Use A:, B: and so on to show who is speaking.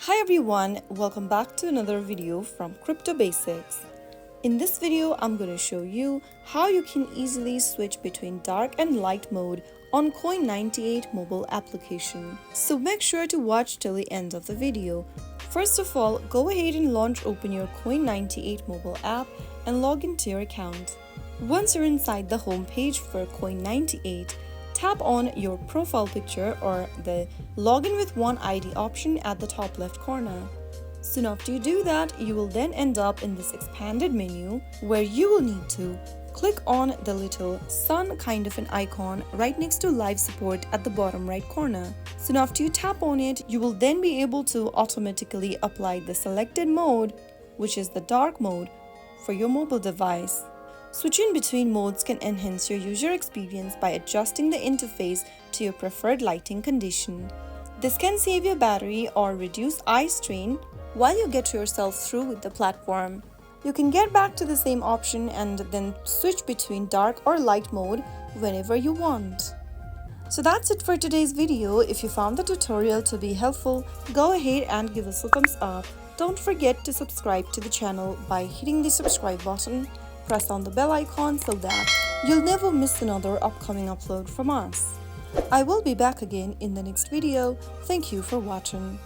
A: Hi everyone, welcome back to another video from Crypto Basics. In this video, I'm going to show you how you can easily switch between dark and light mode on Coin98 mobile application. So make sure to watch till the end of the video. First of all, go ahead and open your Coin98 mobile app and log into your account. Once you're inside the home page for Coin98, tap on your profile picture or the login with one ID option at the top left corner. Soon after you do that, you will then end up in this expanded menu where you will need to click on the little sun kind of an icon right next to live support at the bottom right corner. Soon after you tap on it, you will then be able to automatically apply the selected mode, which is the dark mode, for your mobile device. Switching between modes can enhance your user experience by adjusting the interface to your preferred lighting condition. This can save your battery or reduce eye strain while you get yourself through with the platform. You can get back to the same option and then switch between dark or light mode whenever you want. So that's it for today's video. If you found the tutorial to be helpful, go ahead and give us a thumbs up. Don't forget to subscribe to the channel by hitting the subscribe button. Press on the bell icon so that you'll never miss another upcoming upload from us. I will be back again in the next video. Thank you for watching.